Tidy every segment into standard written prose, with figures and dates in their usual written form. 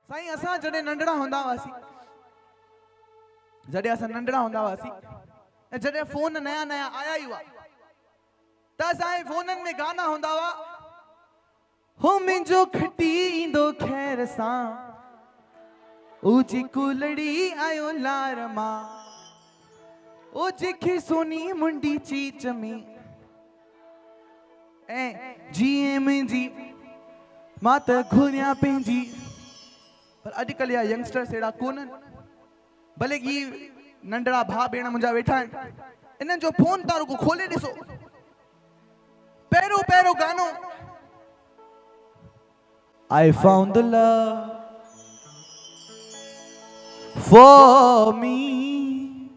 साईं असां जॾहिं नंढड़ा हूंदा हुआसीं, जॾहिं असां नंढड़ा हूंदा हुआसीं ऐं जॾहिं फोन नया नया आया ई हुआ त असांजे फोननि में गाना हूंदा हुआ, हो मुंहिंजो खटी ईंदो खैर सां, ओ जेको लड़ी आयो लार मां, ओ जेके सोनी मुंडी चीच में ऐं जीए मुंहिंजी मां त घुरियां पंहिंजी। पर अॼुकल्ह या यंगस्टर्स अहिड़ा कोन्हनि, भले की नंढड़ा भाउ भेण मुंहिंजा वेठा आहिनि, इन्हनि जो फोन तां रुगो खोले ॾिसो, पहिरियों पहिरियों गानो I found the love for me,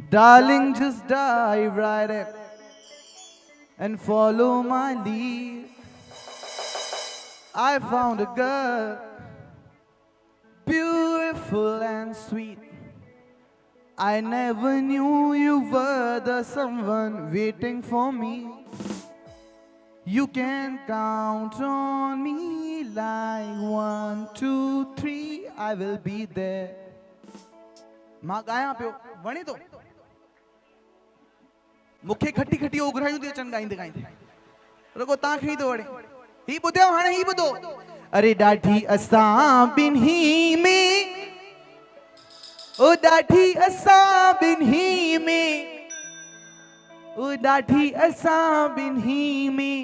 darling just dive right in and follow my lead. I found a girl, beautiful and sweet. I never knew you were the someone waiting for me. You can count on me like 1, 2, 3, I will be there. मां गाया पियो, वणी तो? मूंखे खटी खटी उघरायूं थी अचनि गाईंदे गाईंदे, रुगो तव्हांखे ई थो वणे। ही ॿुधियो हाणे, ही ॿुधो। अरे ॾाढी असां ॿिन्ही में, ओ ॾाढी असां ॿिन्ही में, ओ ॾाढी असां ॿिन्ही में,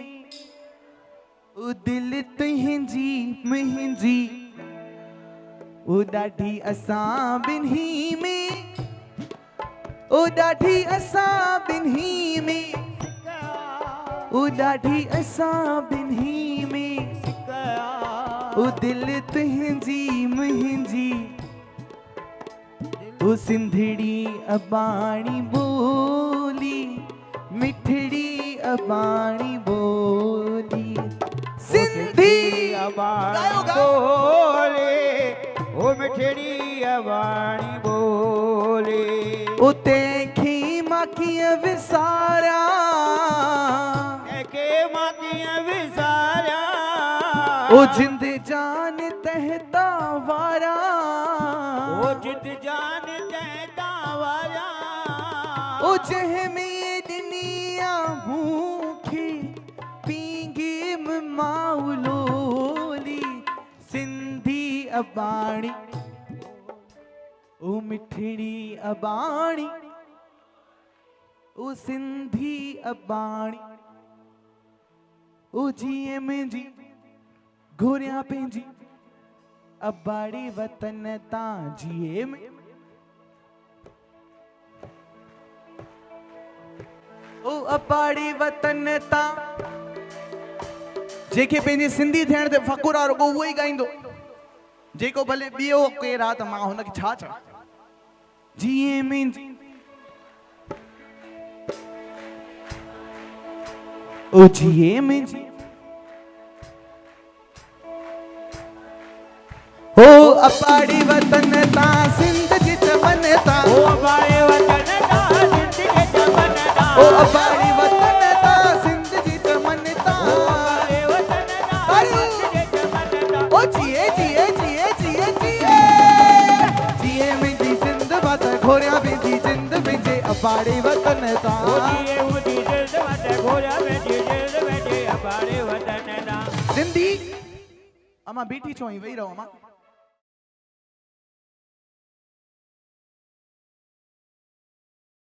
ओ दिल तुंहिंजी मुंहिंजी, ओ ॾाढी असां ॿिन्ही में, ओ ॾाढी असां ॿिन्ही में, ओ ॾाढी असां ॿिन्ही में, ओ दिल तुंहिंजी मुंहिंजी, ओ सिंधड़ी अबाणी बोली, मिठड़ी अबाणी बोली, सिंधी अबाणी बोले, ओ मिठड़ी अबाणी बोले, ओ तंहिंखे मां कीअं विसारियां, ओ जिंद जान तहता वारा, ओ जिंद जान तहता वारा, ओ जह में दुनिया भूखी पींगे माउलोली, सिंधी अबाणी, ओ मिठड़ी अबाणी, ओ सिंधी अबाणी, ओ जीए मुंहिंजी घुरियां पंहिंजी, अबाड़ी वतन तां जीए में, ओ अबाड़ी वतन तां, जेके पंहिंजे सिंधी थियण ते फ़ख़ुरु आहे रुगो उहो ई ॻाईंदो, जेको भले ॿियो केरु आहे त मां हुनखे छा चवां। जीए मुंहिंजी, ओ जीए मुंहिंजी, ओ अबाड़ी वतन तां सिंध जी चमन तां, ओ अबाड़ी वतन तां सिंध जी चमन तां, ओ अबाड़ी वतन तां सिंध जी चमन तां, ओ अबाड़ी वतन तां सिंध जी चमन तां, ओ जिए जिए जिए जिए जिए, जिए मुंहिंजी सिंध मां त घोरियां पंहिंजी जिंद मुंहिंजे अबाड़ी वतन तां, ओ जिए मुंहिंजी सिंध मां त घोरियां पंहिंजी जिंद मुंहिंजे अबाड़ी वतन तां। सिंधी अमां बीठी छो वेही रहो अमां।